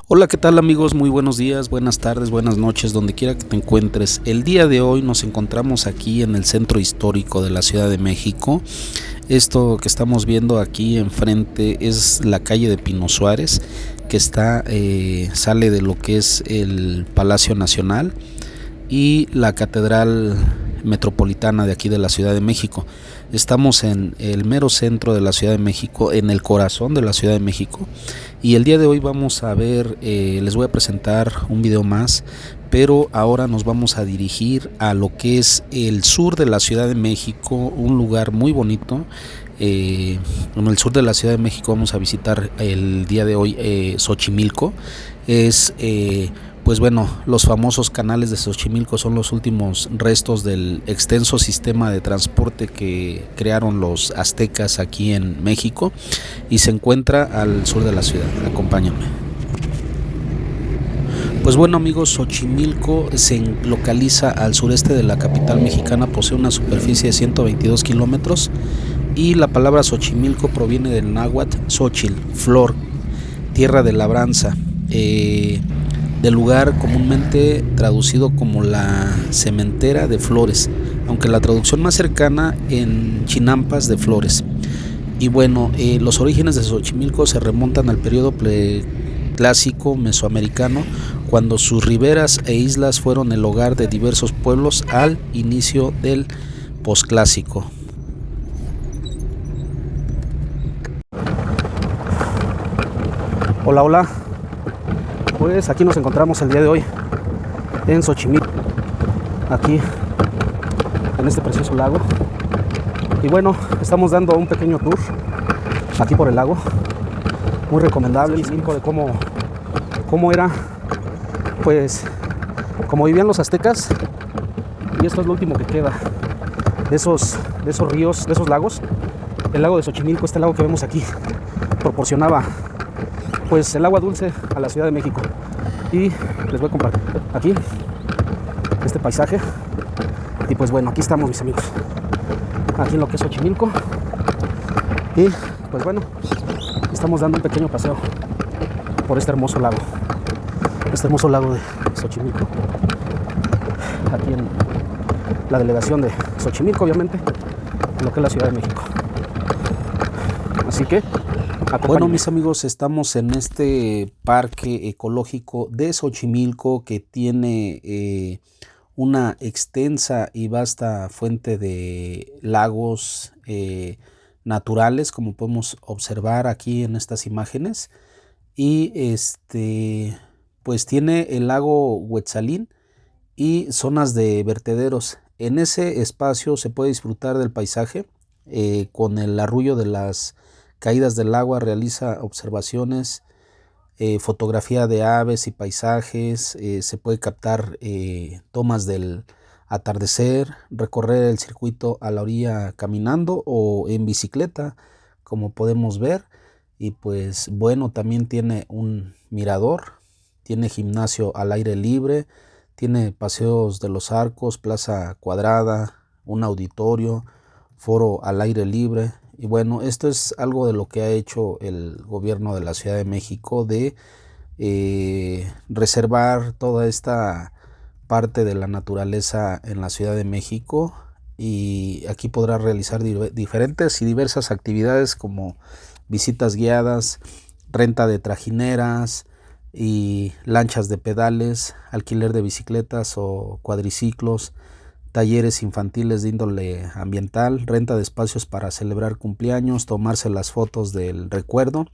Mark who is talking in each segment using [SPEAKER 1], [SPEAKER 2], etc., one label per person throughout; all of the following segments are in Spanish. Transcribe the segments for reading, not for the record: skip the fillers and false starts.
[SPEAKER 1] Hola, ¿qué tal amigos? Muy buenos días, buenas tardes, buenas noches, donde quiera que te encuentres. El día de hoy nos encontramos aquí en el centro histórico de la Ciudad de México. Esto que estamos viendo aquí enfrente es la calle de Pino Suárez, que sale de lo que es el Palacio Nacional y la Catedral Metropolitana de aquí de la Ciudad de México. Estamos en el mero centro de la Ciudad de México, en el corazón de la Ciudad de México, y el día de hoy vamos a ver, les voy a presentar un video más, pero ahora nos vamos a dirigir a lo que es el sur de la Ciudad de México, un lugar muy bonito. En el sur de la Ciudad de México vamos a visitar el día de hoy Xochimilco. Es Pues bueno, los famosos canales de Xochimilco son los últimos restos del extenso sistema de transporte que crearon los aztecas aquí en México y se encuentra al sur de la ciudad. Acompáñame. Pues bueno amigos, Xochimilco se localiza al sureste de la capital mexicana, posee una superficie de 122 kilómetros y la palabra Xochimilco proviene del náhuatl Xochitl, flor, tierra de labranza, del lugar comúnmente traducido como la cementera de flores, aunque la traducción más cercana en chinampas de flores. Y bueno, los orígenes de Xochimilco se remontan al periodo clásico mesoamericano, cuando sus riberas e islas fueron el hogar de diversos pueblos al inicio del posclásico. Hola, hola. Pues aquí nos encontramos el día de hoy en Xochimilco, aquí en este precioso lago. Y bueno, estamos dando un pequeño tour aquí por el lago. Muy recomendable el cinco de cómo era, pues, cómo vivían los aztecas. Y esto es lo último que queda de esos ríos, de esos lagos. El lago de Xochimilco, este lago que vemos aquí, proporcionaba pues el agua dulce a la Ciudad de México. Y les voy a compartir aquí este paisaje. Y pues bueno, aquí estamos mis amigos, aquí en lo que es Xochimilco. Y pues bueno, estamos dando un pequeño paseo por este hermoso lago de Xochimilco, aquí en la delegación de Xochimilco, obviamente, en lo que es la Ciudad de México. Así que bueno, mis amigos, estamos en este parque ecológico de Xochimilco, que tiene una extensa y vasta fuente de lagos naturales, como podemos observar aquí en estas imágenes. Y pues tiene el lago Huetzalín y zonas de vertederos. En ese espacio se puede disfrutar del paisaje con el arrullo de las caídas del agua. Realiza observaciones, fotografía de aves y paisajes, se puede captar tomas del atardecer, recorrer el circuito a la orilla caminando o en bicicleta, como podemos ver. Y pues bueno, también tiene un mirador, tiene gimnasio al aire libre, tiene paseos de los arcos, plaza cuadrada, un auditorio, foro al aire libre. Y bueno, esto es algo de lo que ha hecho el gobierno de la Ciudad de México, de reservar toda esta parte de la naturaleza en la Ciudad de México. Y aquí podrá realizar diferentes y diversas actividades como visitas guiadas, renta de trajineras y lanchas de pedales, alquiler de bicicletas o cuadriciclos, talleres infantiles de índole ambiental, renta de espacios para celebrar cumpleaños, tomarse las fotos del recuerdo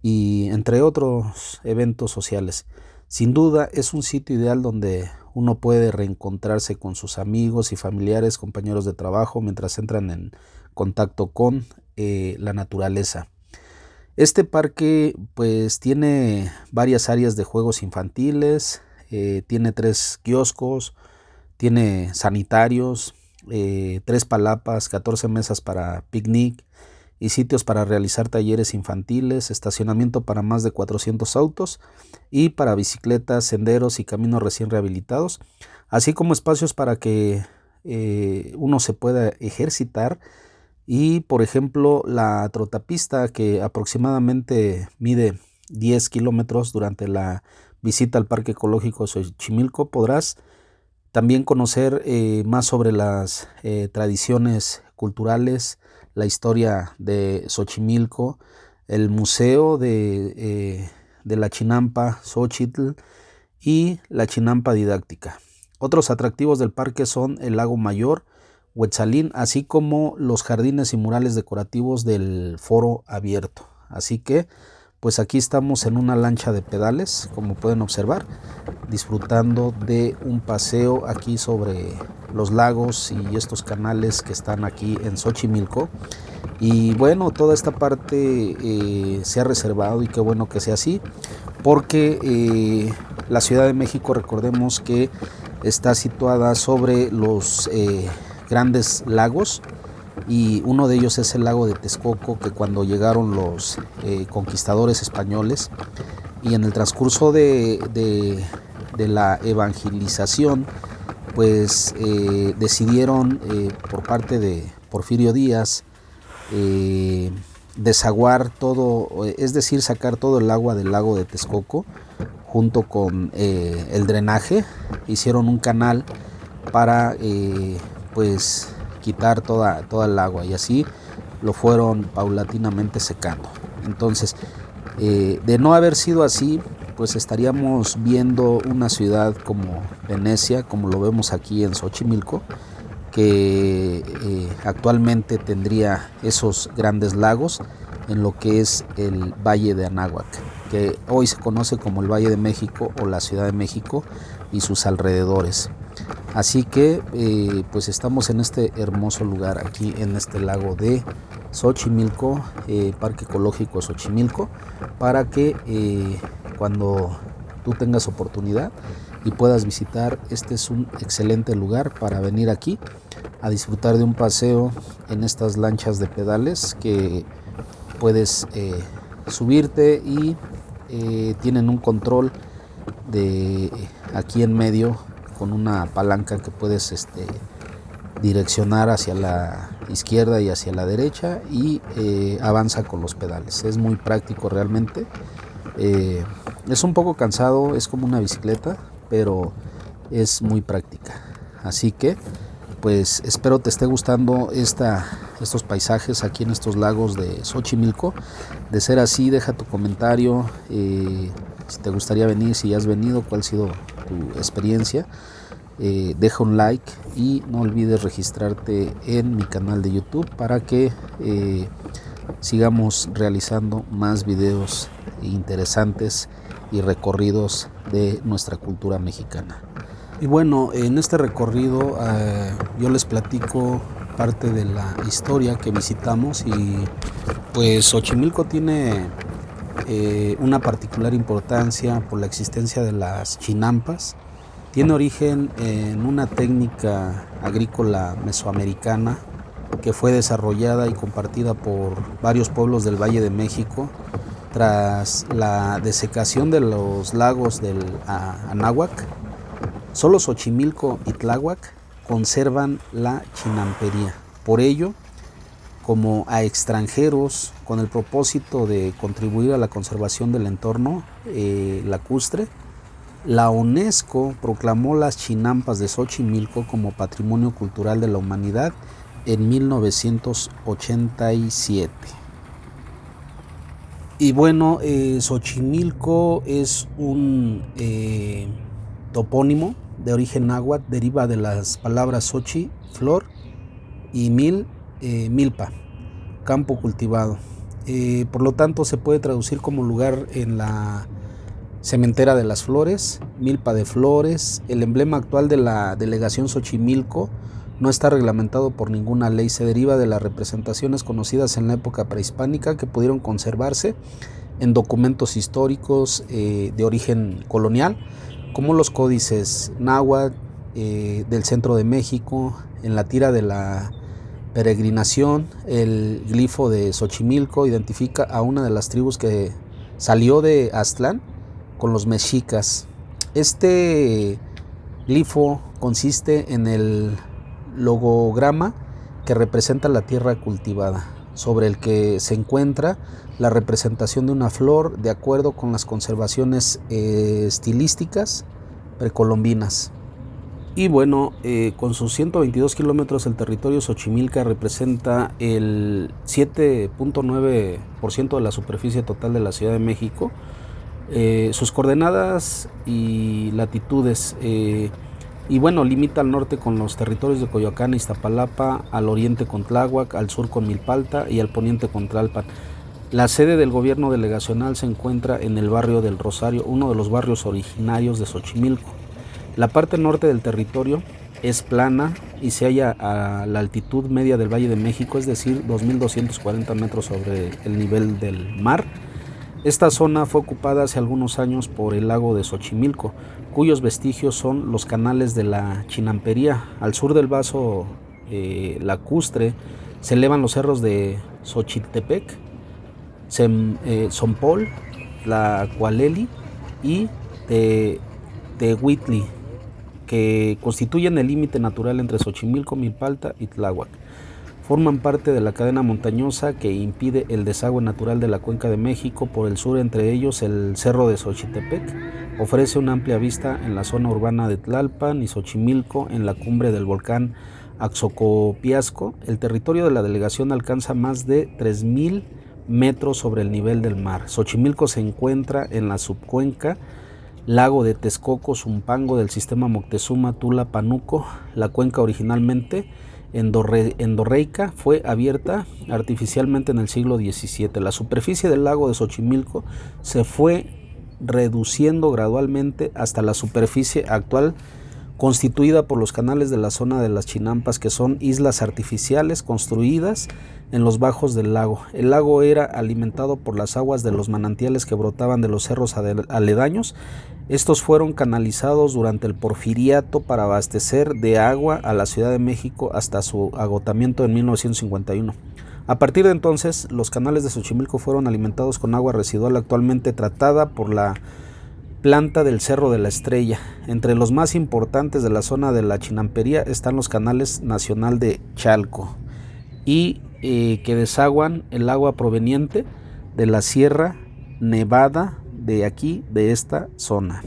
[SPEAKER 1] y entre otros eventos sociales. Sin duda es un sitio ideal donde uno puede reencontrarse con sus amigos y familiares, compañeros de trabajo, mientras entran en contacto con la naturaleza. Este parque pues tiene varias áreas de juegos infantiles, tiene 3 kioscos, tiene sanitarios, 3 palapas, 14 mesas para picnic y sitios para realizar talleres infantiles, estacionamiento para más de 400 autos y para bicicletas, senderos y caminos recién rehabilitados, así como espacios para que uno se pueda ejercitar. Y por ejemplo, la trotapista, que aproximadamente mide 10 kilómetros durante la visita al Parque Ecológico de Xochimilco. Podrás también conocer más sobre las tradiciones culturales, la historia de Xochimilco, el museo de la Chinampa Xochitl y la Chinampa didáctica. Otros atractivos del parque son el Lago Mayor, Huetzalín, así como los jardines y murales decorativos del foro abierto. Así que pues aquí estamos en una lancha de pedales, como pueden observar, disfrutando de un paseo aquí sobre los lagos y estos canales que están aquí en Xochimilco. Y bueno, toda esta parte se ha reservado, y qué bueno que sea así, porque la Ciudad de México, recordemos que está situada sobre los grandes lagos, y uno de ellos es el lago de Texcoco, que cuando llegaron los conquistadores españoles y en el transcurso de la evangelización, pues decidieron por parte de Porfirio Díaz desaguar todo, es decir, sacar todo el agua del lago de Texcoco junto con el drenaje. Hicieron un canal para pues quitar toda el agua, y así lo fueron paulatinamente secando. Entonces, de no haber sido así, pues estaríamos viendo una ciudad como Venecia, como lo vemos aquí en Xochimilco, que actualmente tendría esos grandes lagos en lo que es el Valle de Anáhuac, que hoy se conoce como el Valle de México o la Ciudad de México y sus alrededores. Así que pues estamos en este hermoso lugar, aquí en este lago de Xochimilco, Parque Ecológico Xochimilco, para que cuando tú tengas oportunidad y puedas visitar, este es un excelente lugar para venir aquí a disfrutar de un paseo en estas lanchas de pedales que puedes subirte, y tienen un control de aquí en medio con una palanca que puedes direccionar hacia la izquierda y hacia la derecha, y avanza con los pedales. Es muy práctico realmente. Es un poco cansado, es como una bicicleta, pero es muy práctica. Así que pues espero te esté gustando estos paisajes aquí en estos lagos de Xochimilco. De ser así, deja tu comentario, si te gustaría venir, si ya has venido, cuál ha sido tu experiencia. Deja un like y no olvides registrarte en mi canal de YouTube para que sigamos realizando más videos interesantes y recorridos de nuestra cultura mexicana. Y bueno, en este recorrido yo les platico parte de la historia que visitamos, y pues Xochimilco tiene una particular importancia por la existencia de las chinampas. Tiene origen en una técnica agrícola mesoamericana que fue desarrollada y compartida por varios pueblos del Valle de México tras la desecación de los lagos del Anáhuac. Solo Xochimilco y Tláhuac conservan la chinampería. Por ello, como a extranjeros, con el propósito de contribuir a la conservación del entorno lacustre, la UNESCO proclamó las chinampas de Xochimilco como Patrimonio Cultural de la Humanidad en 1987. Y bueno, Xochimilco es un topónimo de origen náhuatl, deriva de las palabras xochi, flor, y milpa, campo cultivado. Por lo tanto, se puede traducir como lugar en la Cementera de las Flores, milpa de flores. El emblema actual de la delegación Xochimilco no está reglamentado por ninguna ley, se deriva de las representaciones conocidas en la época prehispánica que pudieron conservarse en documentos históricos de origen colonial, como los códices náhuatl del centro de México. En la tira de la peregrinación, el glifo de Xochimilco identifica a una de las tribus que salió de Aztlán con los mexicas. Este glifo consiste en el logograma que representa la tierra cultivada. sobre el que se encuentra la representación de una flor de acuerdo con las conservaciones estilísticas precolombinas. Y bueno, con sus 122 kilómetros, el territorio Xochimilco representa el 7.9% de la superficie total de la Ciudad de México. Sus coordenadas y latitudes, y bueno, limita al norte con los territorios de Coyoacán e Iztapalapa, al oriente con Tláhuac, al sur con Milpalta y al poniente con Tlalpan. La sede del gobierno delegacional se encuentra en el barrio del Rosario, uno de los barrios originarios de Xochimilco. La parte norte del territorio es plana y se halla a la altitud media del Valle de México, es decir, 2.240 metros sobre el nivel del mar. Esta zona fue ocupada hace algunos años por el lago de Xochimilco, cuyos vestigios son los canales de la Chinampería. Al sur del vaso lacustre se elevan los cerros de Xochitepec, Zompol, Tlacualeli y Tehuitli, que constituyen el límite natural entre Xochimilco, Milpalta y Tláhuac. Forman parte de la cadena montañosa que impide el desagüe natural de la Cuenca de México. Por el sur, entre ellos, el cerro de Xochitepec ofrece una amplia vista en la zona urbana de Tlalpan y Xochimilco, en la cumbre del volcán Axocopiasco. El territorio de la delegación alcanza más de 3.000 metros sobre el nivel del mar. Xochimilco se encuentra en la subcuenca Lago de Texcoco, Zumpango del sistema Moctezuma, Tula, Panuco. La cuenca, originalmente endorreica, fue abierta artificialmente en el siglo XVII. La superficie del lago de Xochimilco se fue reduciendo gradualmente hasta la superficie actual, constituida por los canales de la zona de las Chinampas, que son islas artificiales construidas en los bajos del lago. El lago era alimentado por las aguas de los manantiales que brotaban de los cerros aledaños. Estos fueron canalizados durante el Porfiriato para abastecer de agua a la Ciudad de México hasta su agotamiento en 1951. A partir de entonces, los canales de Xochimilco fueron alimentados con agua residual actualmente tratada por la planta del Cerro de la Estrella. Entre los más importantes de la zona de la Chinampería están los canales Nacional de Chalco y que desaguan el agua proveniente de la Sierra Nevada de aquí, de esta zona.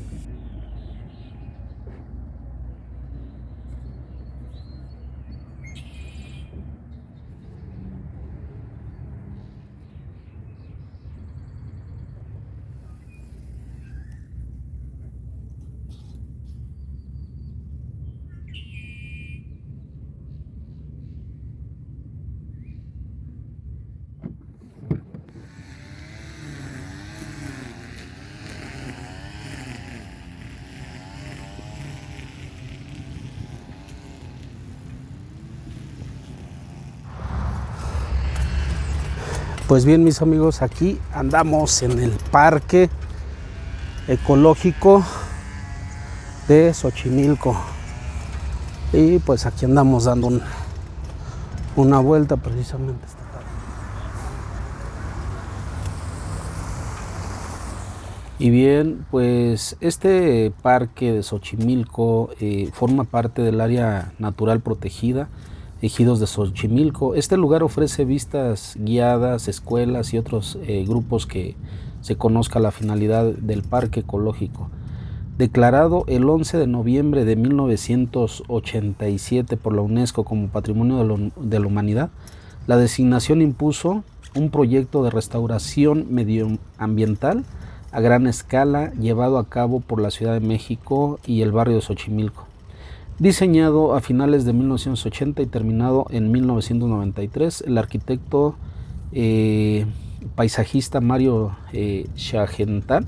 [SPEAKER 1] Pues bien, mis amigos, aquí andamos en el Parque Ecológico de Xochimilco y pues aquí andamos dando una vuelta precisamente esta tarde. Y bien, pues este parque de Xochimilco forma parte del área natural protegida Ejidos de Xochimilco. Este lugar ofrece vistas guiadas, escuelas y otros grupos que se conozca la finalidad del parque ecológico. Declarado el 11 de noviembre de 1987 por la UNESCO como Patrimonio de la Humanidad, la designación impuso un proyecto de restauración medioambiental a gran escala llevado a cabo por la Ciudad de México y el barrio de Xochimilco. Diseñado a finales de 1980 y terminado en 1993, el arquitecto paisajista Mario Shahentán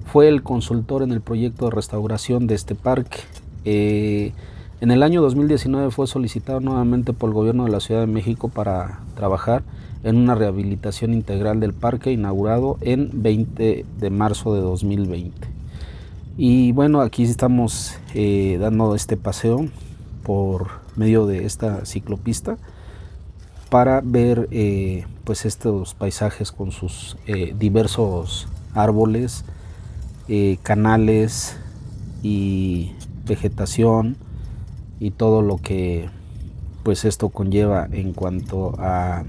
[SPEAKER 1] fue el consultor en el proyecto de restauración de este parque. En el año 2019 fue solicitado nuevamente por el gobierno de la Ciudad de México para trabajar en una rehabilitación integral del parque, inaugurado en 20 de marzo de 2020. Y bueno, aquí estamos dando este paseo por medio de esta ciclopista para ver pues estos paisajes con sus diversos árboles, canales y vegetación y todo lo que pues esto conlleva en cuanto a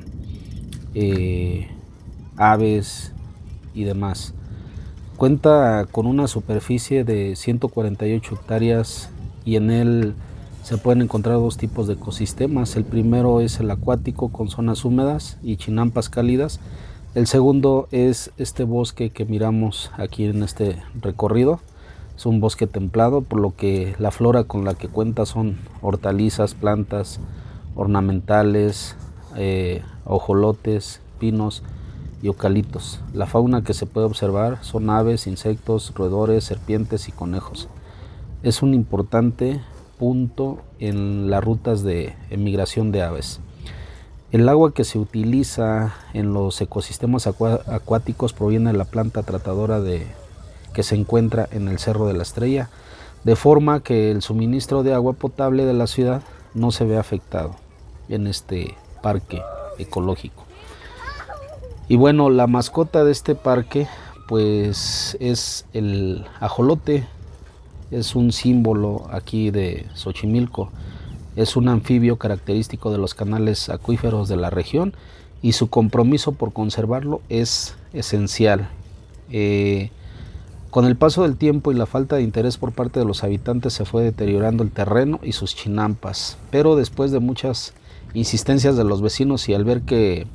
[SPEAKER 1] aves y demás. Cuenta con una superficie de 148 hectáreas y en él se pueden encontrar dos tipos de ecosistemas. El primero es el acuático con zonas húmedas y chinampas cálidas. El segundo es este bosque que miramos aquí en este recorrido. Es un bosque templado, por lo que la flora con la que cuenta son hortalizas, plantas ornamentales, ojolotes, pinos y eucaliptos. La fauna que se puede observar son aves, insectos, roedores, serpientes y conejos. Es un importante punto en las rutas de emigración de aves. El agua que se utiliza en los ecosistemas acuáticos proviene de la planta tratadora que se encuentra en el Cerro de la Estrella, de forma que el suministro de agua potable de la ciudad no se ve afectado en este parque ecológico. Y bueno, la mascota de este parque pues es el ajolote, es un símbolo aquí de Xochimilco. Es un anfibio característico de los canales acuíferos de la región y su compromiso por conservarlo es esencial. Con el paso del tiempo y la falta de interés por parte de los habitantes se fue deteriorando el terreno y sus chinampas, pero después de muchas insistencias de los vecinos y al ver que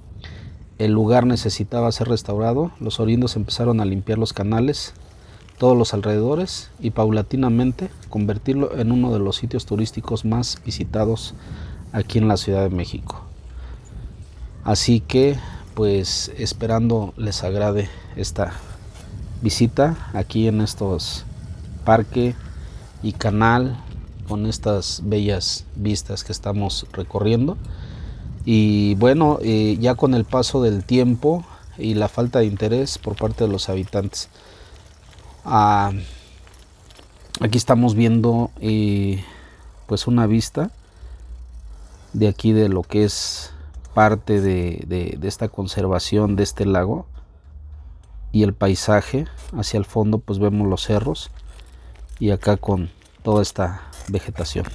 [SPEAKER 1] el lugar necesitaba ser restaurado, los oriundos empezaron a limpiar los canales, todos los alrededores y paulatinamente convertirlo en uno de los sitios turísticos más visitados aquí en la Ciudad de México. Así que pues esperando les agrade esta visita aquí en estos parque y canal con estas bellas vistas que estamos recorriendo. Y bueno, ya con el paso del tiempo y la falta de interés por parte de los habitantes, aquí estamos viendo pues una vista de aquí de lo que es parte de esta conservación de este lago y el paisaje. Hacia el fondo pues vemos los cerros y acá con toda esta vegetación.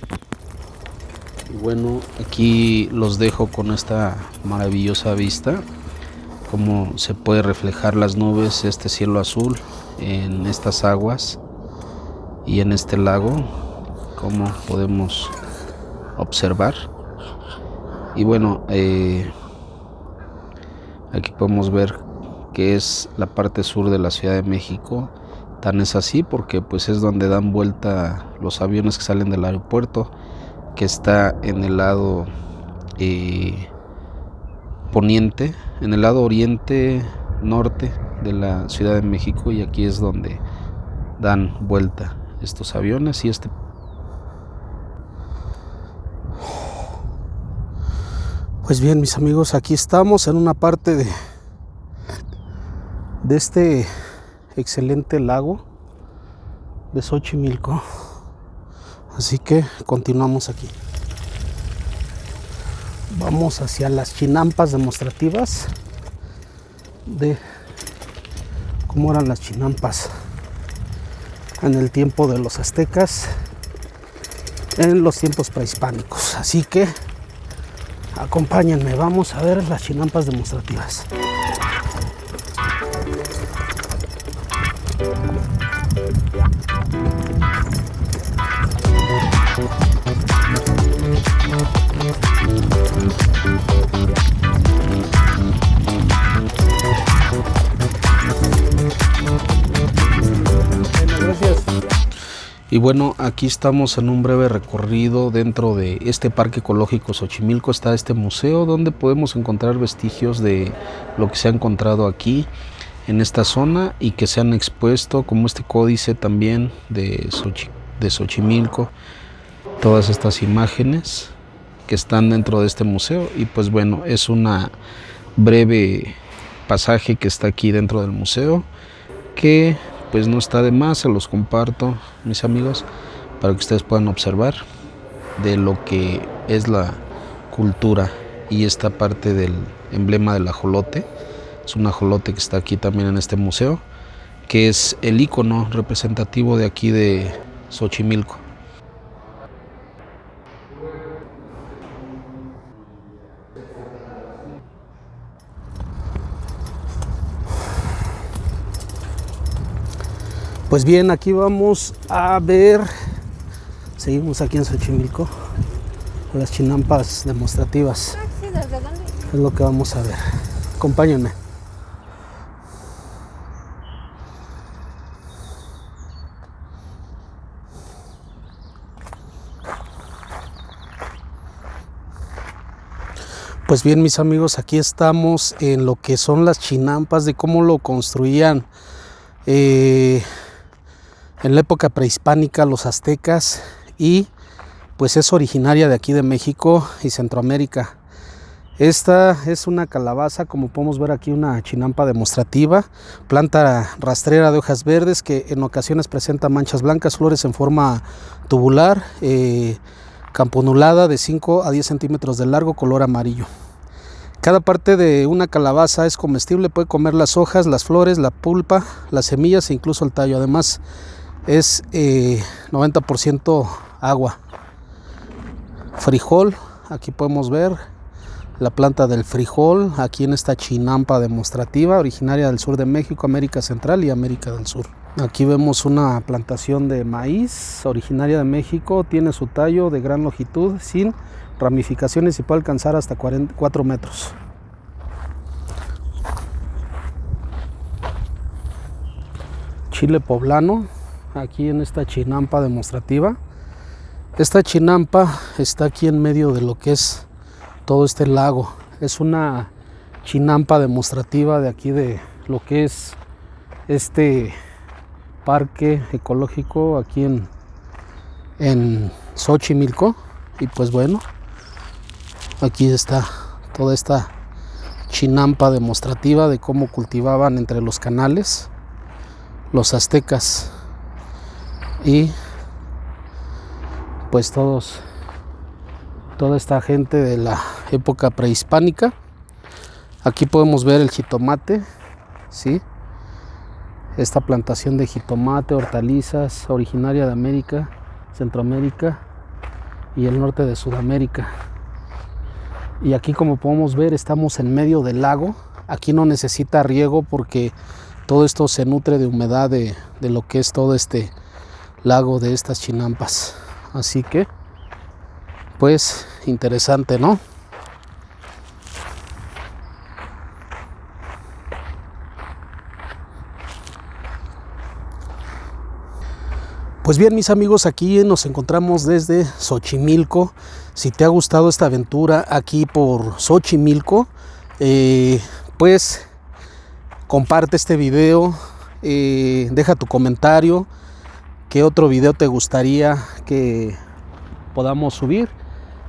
[SPEAKER 1] Y bueno, aquí los dejo con esta maravillosa vista, cómo se puede reflejar las nubes, este cielo azul en estas aguas y en este lago, como podemos observar. Y bueno, aquí podemos ver que es la parte sur de la Ciudad de México. Tan es así porque pues es donde dan vuelta los aviones que salen del aeropuerto, que está en el lado poniente, en el lado oriente norte de la Ciudad de México, y aquí es donde dan vuelta estos aviones. Y pues bien, mis amigos, aquí estamos en una parte de este excelente lago de Xochimilco. Así que continuamos aquí. Vamos hacia las chinampas demostrativas de cómo eran las chinampas en el tiempo de los aztecas, en los tiempos prehispánicos. Así que acompáñenme, vamos a ver las chinampas demostrativas. Y bueno, aquí estamos en un breve recorrido dentro de este parque ecológico Xochimilco. Está este museo donde podemos encontrar vestigios de lo que se ha encontrado aquí en esta zona y que se han expuesto, como este códice también de Xochimilco. Todas estas imágenes que están dentro de este museo. Y pues bueno, es una breve pasaje que está aquí dentro del museo, que pues no está de más, se los comparto, mis amigos, para que ustedes puedan observar de lo que es la cultura y esta parte del emblema del ajolote. Es un ajolote que está aquí también en este museo, que es el icono representativo de aquí de Xochimilco. Pues bien, aquí vamos a ver, seguimos aquí en Xochimilco, las chinampas demostrativas. Es lo que vamos a ver. Acompáñenme. Pues bien, mis amigos, aquí estamos en lo que son las chinampas, de cómo lo construían en la época prehispánica los aztecas, y pues es originaria de aquí de México y Centroamérica. Esta es una calabaza, como podemos ver aquí, una chinampa demostrativa, planta rastrera de hojas verdes que en ocasiones presenta manchas blancas, flores en forma tubular, campanulada de 5 a 10 centímetros de largo, color amarillo. Cada parte de una calabaza es comestible, puede comer las hojas, las flores, la pulpa, las semillas e incluso el tallo. Además es 90% agua. Frijol, aquí podemos ver la planta del frijol, aquí en esta chinampa demostrativa, originaria del sur de México, América Central y América del Sur. Aquí vemos una plantación de maíz, originaria de México, tiene su tallo de gran longitud, sin ramificaciones y puede alcanzar hasta 4 metros. Chile poblano, aquí en esta chinampa demostrativa. Esta chinampa está aquí en medio de lo que es todo este lago. Es una chinampa demostrativa de aquí de lo que es este parque ecológico aquí en Xochimilco. Y pues bueno, aquí está toda esta chinampa demostrativa de cómo cultivaban entre los canales los aztecas y pues toda esta gente de la época prehispánica. Aquí podemos ver el jitomate, ¿sí? Esta plantación de jitomate, hortalizas, originaria de América, Centroamérica y el norte de Sudamérica. Y aquí, como podemos ver, estamos en medio del lago. Aquí no necesita riego porque todo esto se nutre de humedad de lo que es todo este lago de estas chinampas. Así que pues interesante, ¿no? Pues bien, mis amigos, aquí nos encontramos desde Xochimilco. Si te ha gustado esta aventura aquí por Xochimilco, pues comparte este video, deja tu comentario, qué otro video te gustaría que podamos subir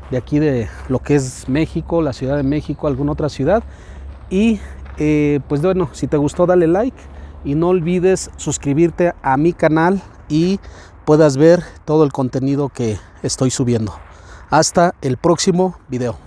[SPEAKER 1] de aquí de lo que es México, la Ciudad de México, alguna otra ciudad. Y pues bueno, si te gustó, dale like y no olvides suscribirte a mi canal y puedas ver todo el contenido que estoy subiendo. Hasta el próximo video.